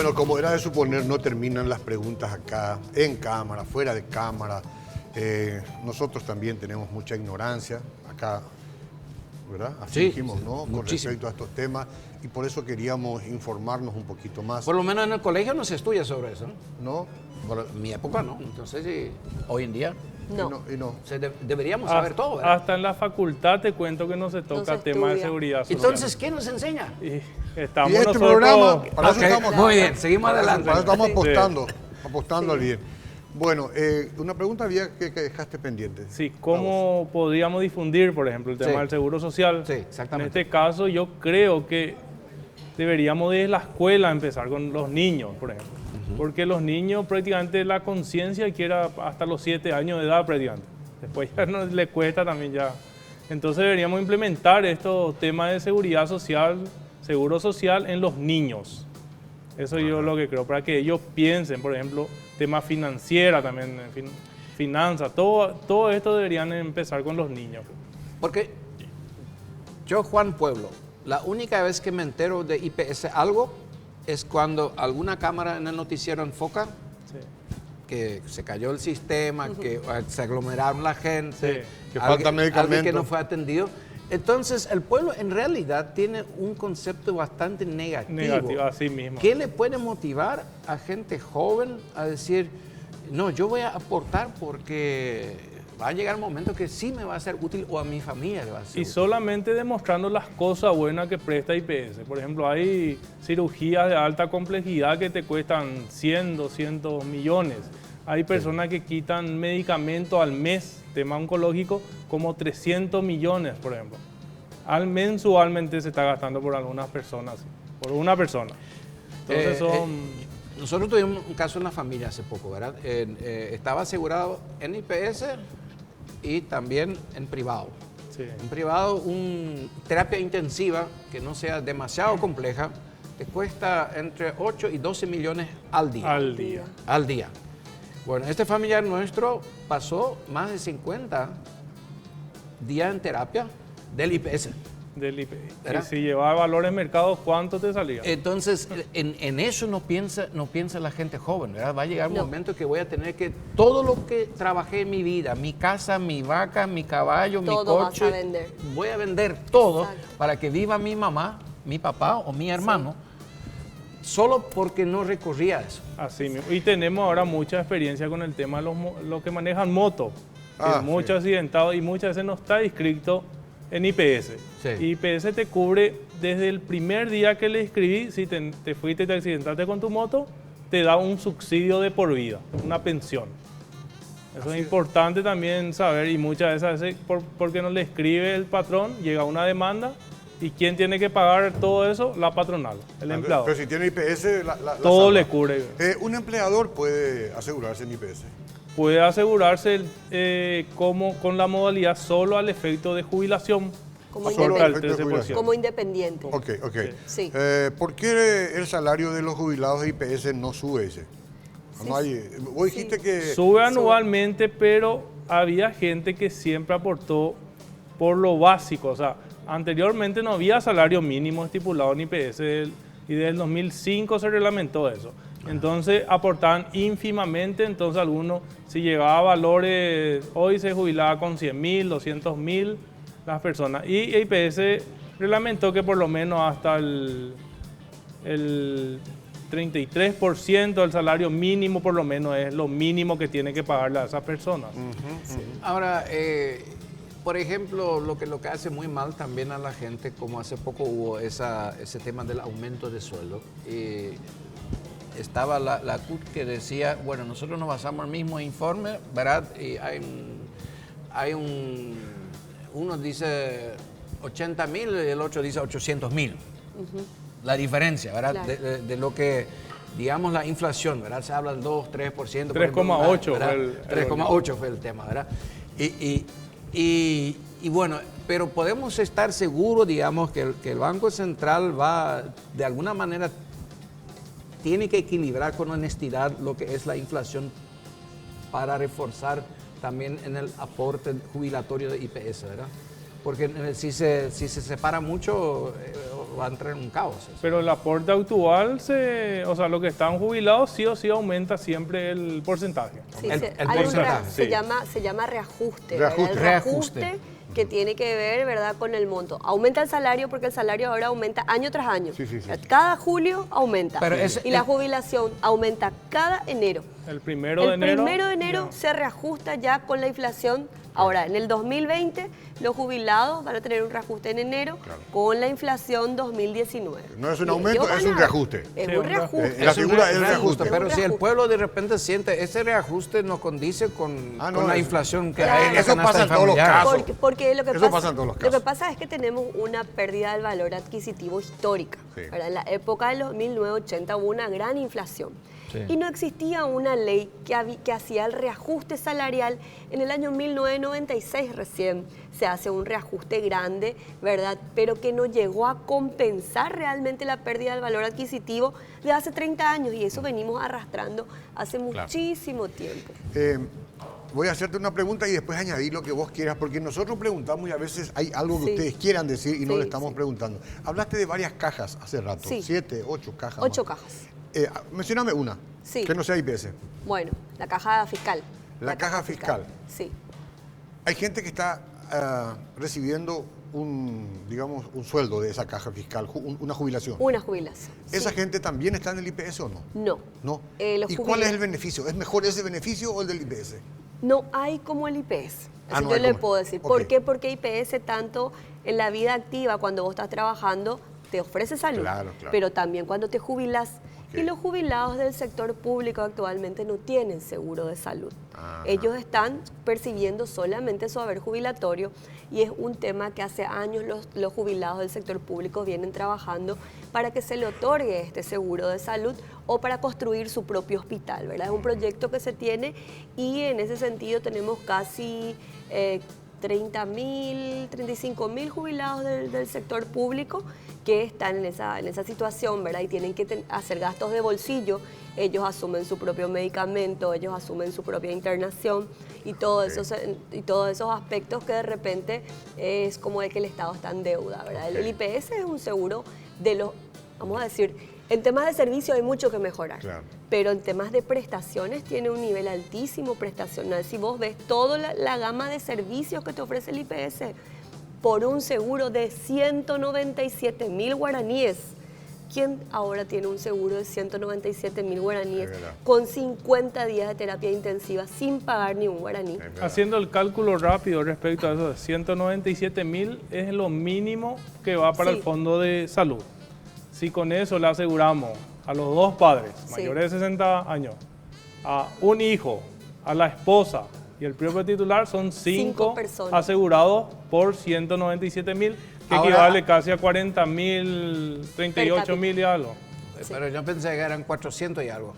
Bueno, como era de suponer, no terminan las preguntas acá, en cámara, fuera de cámara. Nosotros también tenemos mucha ignorancia acá, ¿verdad? Así Sí, dijimos, sí, ¿no? Con muchísimo. respecto a estos temas, y por eso queríamos informarnos un poquito más, Por lo menos en el colegio no se estudia sobre eso, ¿no? ¿no? Por mi época no. Entonces, sí, hoy en día No. Y no. deberíamos saber todo, ¿verdad? Hasta en la facultad te cuento que no se toca se temas de estudia. seguridad social. Entonces, ¿quién nos enseña? Y estamos Y este nosotros... programa, para eso Ok, estamos, muy bien, seguimos para eso adelante. estamos apostando al bien. Bueno, una pregunta había que dejaste pendiente. Sí, ¿cómo podríamos difundir, por ejemplo, el tema Sí. del seguro social? Sí, exactamente. En este caso, yo creo que deberíamos desde la escuela empezar con los niños, por ejemplo. Porque los niños prácticamente la conciencia adquiere hasta los 7 años de edad prácticamente. Después ya no le cuesta también ya. Entonces deberíamos implementar estos temas de seguridad social, seguro social en los niños. Eso yo lo que creo, para que ellos piensen, por ejemplo, temas financieros también, finanzas, todo esto deberían empezar con los niños. Porque yo, Juan Pueblo, la única vez que me entero de IPS algo es cuando alguna cámara en el noticiero enfoca Sí. que se cayó el sistema, que se aglomeraron la gente, Sí, que falta medicamento. alguien que no fue atendido. Entonces, el pueblo en realidad tiene un concepto bastante negativo. Negativo, así mismo. ¿Qué le puede motivar a gente joven a decir, no, yo voy a aportar porque va a llegar un momento que sí me va a ser útil o a mi familia le va a ser Y útil? solamente demostrando las cosas buenas que presta IPS. Por ejemplo, hay cirugías de alta complejidad que te cuestan 100, 200 millones. Hay personas que quitan medicamentos al mes, tema oncológico, como 300 millones, por ejemplo. Mensualmente se está gastando por algunas personas, por una persona. Entonces Nosotros tuvimos un caso en la familia hace poco, ¿verdad? Estaba asegurado en IPS y también en privado. sí. En privado, una terapia intensiva que no sea demasiado compleja, te cuesta entre 8 y 12 millones al día. Al día. Al día. Bueno, este familiar nuestro pasó más de 50 días en terapia del IPS. Del IPS. ¿Verdad? Y si llevaba valores mercados, ¿cuánto te salía? Entonces, en eso no piensa la gente joven, ¿verdad? Va a llegar un No. momento que voy a tener que, todo lo que trabajé en mi vida, mi casa, mi vaca, mi caballo, mi Todo vas coche, a vender. voy a vender todo Exacto. para que viva mi mamá, mi papá o mi hermano, solo porque no recorría eso. Así mismo. Y tenemos ahora mucha experiencia con el tema de los que manejan moto. Ah, Muchos sí. accidentados y muchas veces no está inscrito en IPS. Sí. IPS te cubre desde el primer día que le inscribí, si te fuiste y te accidentaste con tu moto, te da un subsidio de por vida, una pensión. Eso es importante también saber y muchas veces porque no le escribe el patrón, llega una demanda y ¿quién tiene que pagar todo eso? La patronal, el empleador. Pero si tiene IPS, la Todo salva. le cubre. Un empleador puede asegurarse en IPS. Puede asegurarse como con la modalidad solo al efecto de jubilación. Como Solo Aporta el al efecto de 13%. jubilación. Como independiente. Ok. Sí. ¿Por qué el salario de los jubilados de IPS no sube ese? No hay, vos dijiste que... Sube anualmente, pero había gente que siempre aportó por lo básico. O sea, anteriormente no había salario mínimo estipulado en IPS y desde el 2005 se reglamentó eso. Entonces aportaban ínfimamente, entonces algunos, si llegaba a valores, hoy se jubilaba con 100.000, 200.000 las personas. Y IPS reglamentó que por lo menos hasta el 33% del salario mínimo por lo menos es lo mínimo que tiene que pagarle a esas personas. Ahora, por ejemplo, lo que hace muy mal también a la gente, como hace poco hubo ese tema del aumento de sueldo, estaba la CUT que decía, bueno, nosotros nos basamos en el mismo informe, ¿verdad? Y uno dice 80.000 y el otro dice 800.000. La diferencia, ¿verdad? Claro. De lo que, digamos, la inflación, ¿verdad? Se habla del 2, 3%. por ejemplo, 3,8 ¿verdad? fue el 3,8 fue el tema, ¿verdad? Y bueno, pero podemos estar seguros, digamos, que el Banco Central va, de alguna manera, tiene que equilibrar con honestidad lo que es la inflación para reforzar también en el aporte jubilatorio de IPS, ¿verdad? Porque si se separa mucho, va a entrar en un caos. Eso. Pero el aporte actual, o sea, los que están jubilados sí o sí aumenta siempre el porcentaje. Sí, El hay un porcentaje, se sí. llama reajuste. ¿verdad? Reajuste. El reajuste que tiene que ver, ¿verdad?, con el monto. Aumenta el salario porque el salario ahora aumenta año tras año. Sí. Cada julio aumenta. Pero y la jubilación aumenta cada enero. El primero de enero. El primero de enero se reajusta ya con la inflación. Ahora, en el 2020, los jubilados van a tener un reajuste en enero con la inflación 2019. No es un Y aumento, ellos es van un a- reajuste. Es Sí, un un reajuste. La figura es un reajuste. Pero un si el reajuste. pueblo de repente siente ese reajuste no condice con, Ah, no, con la eso- inflación que Claro. hay en la Eso canasta pasa en todos los familiar. casos. Porque lo que Eso pasa, pasa en todos los Lo que casos. pasa es que tenemos una pérdida del valor adquisitivo histórica. Sí. ¿Verdad? En la época de los 1980 hubo una gran inflación. Sí. Y no existía una ley que hacía el reajuste salarial. En el año 1996 recién se hace un reajuste grande, ¿verdad? Pero que no llegó a compensar realmente la pérdida del valor adquisitivo de hace 30 años. Y eso venimos arrastrando hace muchísimo tiempo. Voy a hacerte una pregunta y después añadir lo que vos quieras, porque nosotros preguntamos y a veces hay algo que Sí. ustedes quieran decir y no Sí, le estamos sí. preguntando. Hablaste de varias cajas hace rato, Sí. 7, 8 cajas. 8 más. cajas. Mencióname una, Sí. que no sea IPS. Bueno, la caja fiscal. La caja fiscal. Sí. Hay gente que está recibiendo digamos, un sueldo de esa caja fiscal, una jubilación. Una jubilación. ¿Esa sí. gente también está en el IPS o no? No. ¿No? Los ¿Y cuál jubilados- es el beneficio? ¿Es mejor ese beneficio o el del IPS? No hay como el IPS. Ah, Eso no yo hay le como- puedo decir. ok. ¿Por qué? Porque IPS tanto en la vida activa, cuando vos estás trabajando, te ofrece salud. Claro, claro. Pero también cuando te jubilas. Ok. Y los jubilados del sector público actualmente no tienen seguro de salud. Ajá. Ellos están percibiendo solamente su haber jubilatorio y es un tema que hace años los jubilados del sector público vienen trabajando para que se le otorgue este seguro de salud o para construir su propio hospital, ¿verdad? Es un proyecto que se tiene y en ese sentido tenemos casi 30.000, 35.000 jubilados del sector público que están en esa situación, ¿verdad? Y tienen que hacer gastos de bolsillo. Ellos asumen su propio medicamento, ellos asumen su propia internación y todos esos aspectos que de repente es como de que el Estado está en deuda, ¿verdad? El IPS es un seguro de los, vamos a decir, en temas de servicio hay mucho que mejorar. Claro. Pero en temas de prestaciones tiene un nivel altísimo prestacional. Si vos ves toda la gama de servicios que te ofrece el IPS por un seguro de 197.000 guaraníes. ¿Quién ahora tiene un seguro de 197.000 guaraníes Es verdad. con 50 días de terapia intensiva sin pagar ni un guaraní? Es verdad. Haciendo el cálculo rápido respecto a eso, 197.000 es lo mínimo que va para Sí. el fondo de salud. Si con eso le aseguramos a los dos padres Sí. mayores de 60 años, a un hijo, a la esposa y el propio titular, son 5 personas. asegurados por 197.000, que Ahora- equivale casi a 40.000, 38.000 y algo. Sí. Pero yo pensé que eran 400 y algo.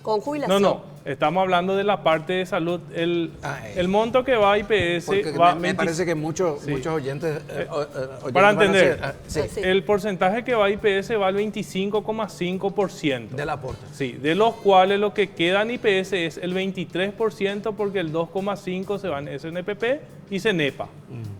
Con jubilación. No, estamos hablando de la parte de salud. El monto que va a IPS Porque va me parece que muchos Sí. oyentes, oyentes para van a entender. decir, sí, Sí. El porcentaje que va a IPS va al 25,5%. del aporte. Sí, de los cuales lo que queda en IPS es el 23% porque el 2,5% se va en SNPP y CENEPA.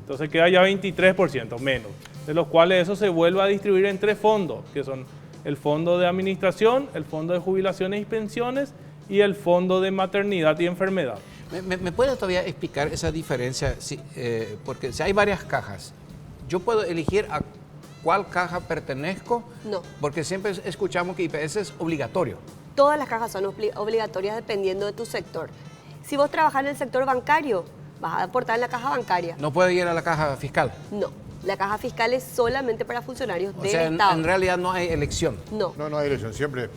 Entonces queda ya 23% menos, de los cuales eso se vuelve a distribuir en 3 fondos, que son el fondo de administración, el fondo de jubilaciones y pensiones y el fondo de maternidad y enfermedad. ¿Me puede todavía explicar esa diferencia? Sí, porque si hay varias cajas, ¿yo puedo elegir a cuál caja pertenezco? No. Porque siempre escuchamos que IPS es obligatorio. Todas las cajas son obligatorias dependiendo de tu sector. Si vos trabajás en el sector bancario, vas a aportar en la caja bancaria. No puedo ir a la caja fiscal. No, la caja fiscal es solamente para funcionarios O del sea, Estado. en realidad no hay elección. No. No hay elección, siempre.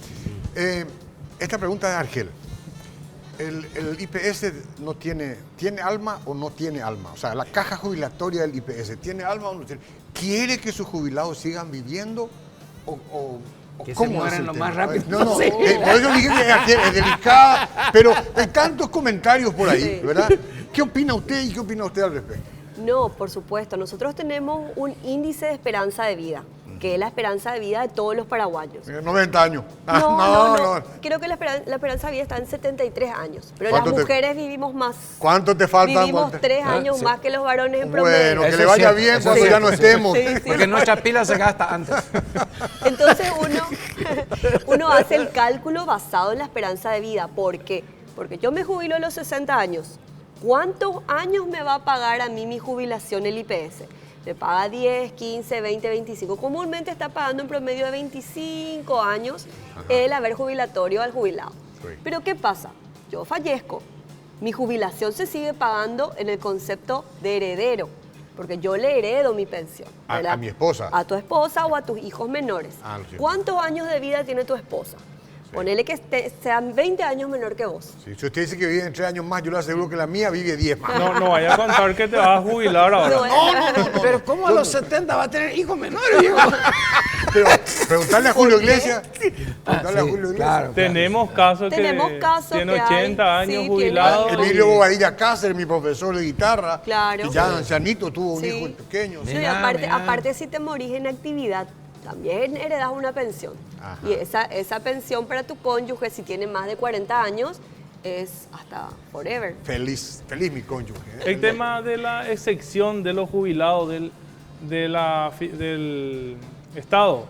Esta pregunta de Argel. ¿El IPS no tiene alma o no tiene alma? O sea, la caja jubilatoria del IPS, ¿tiene alma o no tiene? ¿Quiere que sus jubilados sigan viviendo o Que se cómo es mueran el lo tema? más rápido No, posible. por eso dije que Argel es delicada, pero hay tantos comentarios por ahí, Sí. ¿verdad? ¿Qué opina usted y qué opina usted al respecto? No, por supuesto. Nosotros tenemos un índice de esperanza de vida. que es la esperanza de vida de todos los paraguayos. 90 años. Ah, No. Creo que la esperanza de vida está en 73 años. Pero las mujeres vivimos más. ¿Cuánto te falta? Vivimos 3 años Sí. más que los varones en Bueno, promedio. que Eso le es vaya cierto, bien eso cuando es ya no cierto. estemos. Sí, sí. Porque nuestra pila se gasta antes. Entonces uno hace el cálculo basado en la esperanza de vida. ¿Por qué? Porque yo me jubilo a los 60 años. ¿Cuántos años me va a pagar a mí mi jubilación el IPS? Me paga 10, 15, 20, 25. Comúnmente está pagando en promedio de 25 años el haber jubilatorio al jubilado. Sí. Pero ¿qué pasa? Yo fallezco. Mi jubilación se sigue pagando en el concepto de heredero, porque yo le heredo mi pensión. ¿verdad? A mi esposa. A tu esposa o a tus hijos menores. Ah, lo siento. ¿Cuántos años de vida tiene tu esposa? Ponele que sean 20 años menor que vos. Sí, si usted dice que vive en 3 años más, yo le aseguro que la mía vive 10 más. No vaya a contar que te vas a jubilar ahora. Pero ¿cómo a los 70 va a tener hijos menores, viejo? Pero preguntarle a Julio Iglesias. Sí, Preguntarle a Julio Iglesias. claro. Tenemos casos Tenemos que casos tiene que hay, 80 años sí, jubilados. tiene- Emilio Bobadilla Cáceres, mi profesor de guitarra. Claro. Y ya ancianito, tuvo un Sí. hijo pequeño. Sí, Mirá, aparte, mirá. aparte, si te morís en actividad, también heredas una pensión. Ajá. Y esa pensión para tu cónyuge, si tiene más de 40 años, es hasta forever. Feliz mi cónyuge. El tema de la excepción de los jubilados del Estado.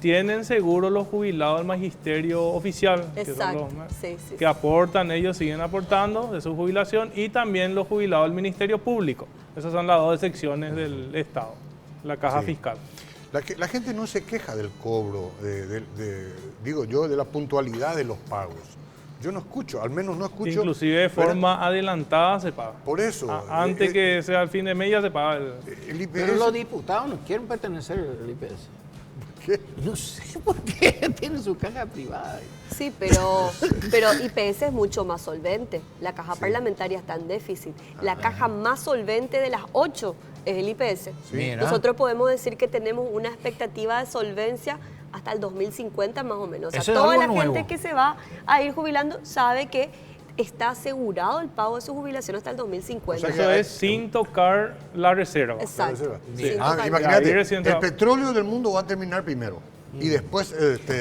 Tienen seguro los jubilados del magisterio oficial, que, son Exacto. los Sí, sí, que aportan, ellos siguen aportando de su jubilación, y también los jubilados del ministerio público. Esas son las dos excepciones del Estado, la caja Sí. fiscal. La gente no se queja del cobro, digo yo, de la puntualidad de los pagos. Yo no escucho, al menos no escucho. Inclusive de ¿verdad? forma adelantada se paga. Por eso. Antes que sea el fin de mes ya se paga el IPS. Pero los diputados no quieren pertenecer al IPS. ¿Qué? No sé por qué tienen su caja privada. Sí, pero IPS es mucho más solvente. La caja parlamentaria está en déficit. La caja más solvente de las 8 es el IPS. Mira. Nosotros podemos decir que tenemos una expectativa de solvencia hasta el 2050 más o menos. O sea, Eso es toda algo la nuevo. gente que se va a ir jubilando sabe que está asegurado el pago de su jubilación hasta el 2050. O sea Eso es sin tocar la reserva. Exacto. Sí. Sí, Ah, totalmente. imagínate, Ahí recién el tra- petróleo del mundo va a terminar primero. Y después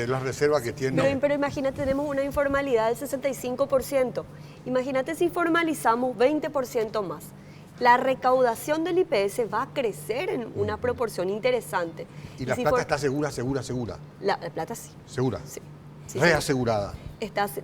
las reservas que tiene. Pero imagínate, tenemos una informalidad del 65%. Imagínate si formalizamos 20% más. La recaudación del IPS va a crecer en una proporción interesante. Y la si plata for- está segura. La plata sí. Segura. Sí. Sí, Reasegurada.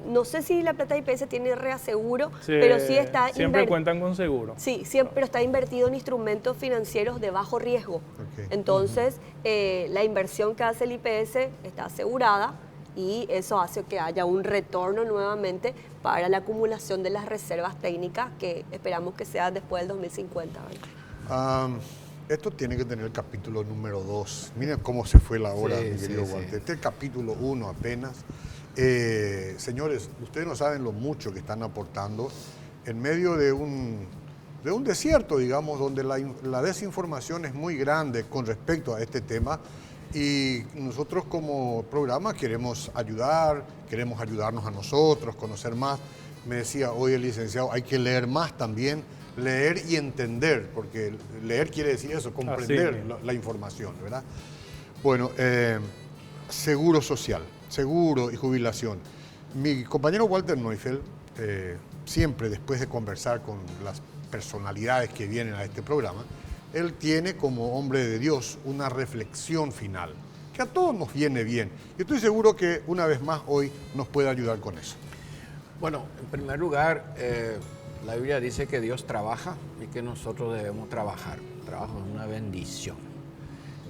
no sé si la plata de IPS tiene reaseguro, Se- pero sí está siempre cuentan con seguro. Sí, siempre está invertido en instrumentos financieros de bajo riesgo. Ok. Entonces, la inversión que hace el IPS está asegurada y eso hace que haya un retorno nuevamente para la acumulación de las reservas técnicas que esperamos que sea después del 2050. ¿verdad? Esto tiene que tener el capítulo número 2. Miren cómo se fue la hora, Sí, mi sí, querido sí. Walter. Este es el capítulo 1 apenas. Señores, ustedes no saben lo mucho que están aportando en medio de un desierto, digamos, donde la desinformación es muy grande con respecto a este tema. Y nosotros como programa queremos ayudar, queremos ayudarnos a nosotros, conocer más. Me decía hoy el licenciado, hay que leer más también, leer y entender, porque leer quiere decir eso, comprender mismo. la información, ¿verdad? Bueno, seguro social, seguro y jubilación. Mi compañero Walter Neufeld, siempre después de conversar con las personalidades que vienen a este programa, él tiene como hombre de Dios una reflexión final, que a todos nos viene bien. Y estoy seguro que una vez más hoy nos puede ayudar con eso. Bueno, en primer lugar, la Biblia dice que Dios trabaja y que nosotros debemos trabajar. El trabajo es una bendición.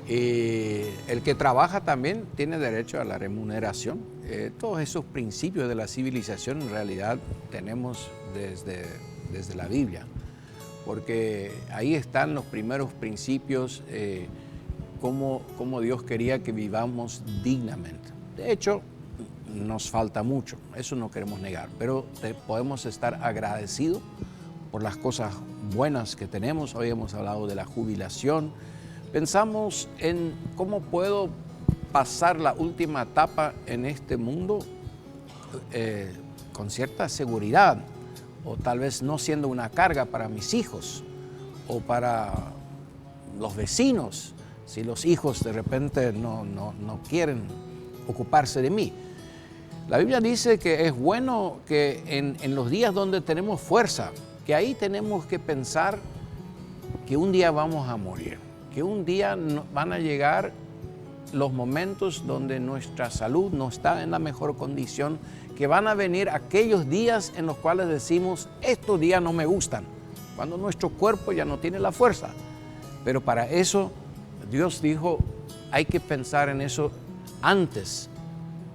Y el que trabaja también tiene derecho a la remuneración. Todos esos principios de la civilización en realidad tenemos desde la Biblia, porque ahí están los primeros principios, cómo Dios quería que vivamos dignamente. De hecho, nos falta mucho, eso no queremos negar, pero podemos estar agradecidos por las cosas buenas que tenemos. Hoy hemos hablado de la jubilación. Pensamos en cómo puedo pasar la última etapa en este mundo con cierta seguridad, o tal vez no siendo una carga para mis hijos o para los vecinos. si los hijos de repente no quieren ocuparse de mí. La Biblia dice que es bueno que en los días donde tenemos fuerza, que ahí tenemos que pensar que un día vamos a morir, que un día van a llegar los momentos donde nuestra salud no está en la mejor condición, que van a venir aquellos días en los cuales decimos, estos días no me gustan, cuando nuestro cuerpo ya no tiene la fuerza. Pero para eso Dios dijo, hay que pensar en eso antes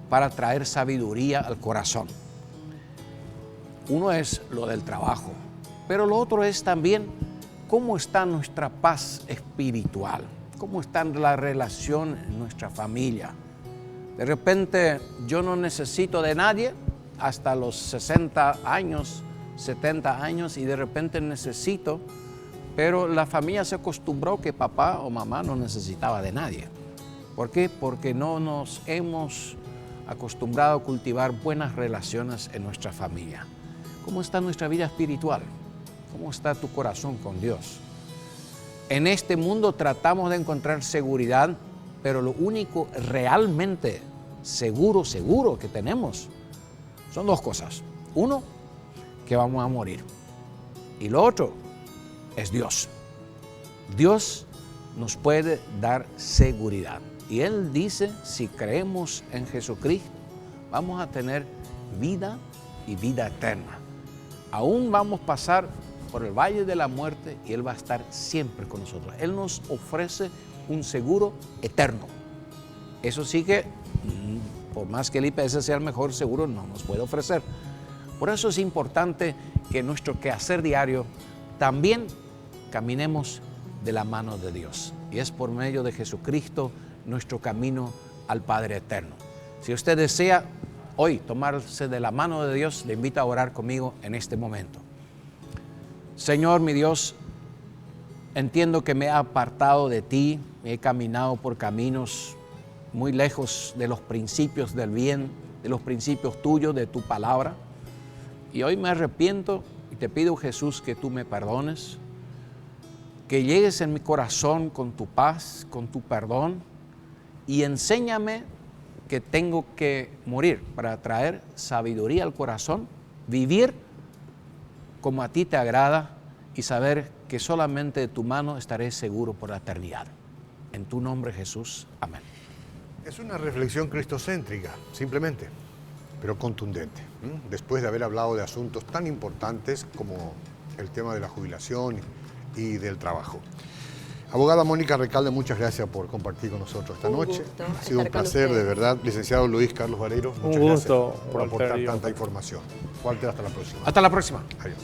para traer sabiduría al corazón. Uno es lo del trabajo, pero lo otro es también cómo está nuestra paz espiritual, cómo está la relación en nuestra familia. De repente yo no necesito de nadie hasta los 60 años, 70 años y de repente necesito, pero la familia se acostumbró que papá o mamá no necesitaba de nadie. ¿Por qué? Porque no nos hemos acostumbrado a cultivar buenas relaciones en nuestra familia. ¿Cómo está nuestra vida espiritual? ¿Cómo está tu corazón con Dios? En este mundo tratamos de encontrar seguridad, pero lo único realmente seguro que tenemos son dos cosas. Uno, que vamos a morir. Y lo otro es Dios. Dios nos puede dar seguridad. Y Él dice, si creemos en Jesucristo, vamos a tener vida y vida eterna. Aún vamos a pasar por el valle de la muerte y Él va a estar siempre con nosotros. Él nos ofrece un seguro eterno. Eso sí que, por más que el IPS sea el mejor seguro, no nos puede ofrecer. Por eso es importante que en nuestro quehacer diario también caminemos de la mano de Dios. Y es por medio de Jesucristo nuestro camino al Padre Eterno. Si usted desea hoy tomarse de la mano de Dios, le invito a orar conmigo en este momento. Señor, mi Dios, entiendo que me he apartado de ti, he caminado por caminos muy lejos de los principios del bien, de los principios tuyos, de tu palabra. Y hoy me arrepiento y te pido, Jesús, que tú me perdones, que llegues en mi corazón con tu paz, con tu perdón, y enséñame que tengo que morir para traer sabiduría al corazón, vivir como a ti te agrada y saber que solamente de tu mano estaré seguro por la eternidad. En tu nombre, Jesús. Amén. Es una reflexión cristocéntrica, simplemente, pero contundente. Después de haber hablado de asuntos tan importantes como el tema de la jubilación y del trabajo. Abogada Mónica Recalde, muchas gracias por compartir con nosotros esta noche. Ha sido un placer, de verdad. Licenciado Luis Carlos Vareiro, muchas gracias por aportar tanta información. Walter, hasta la próxima. Hasta la próxima. Adiós.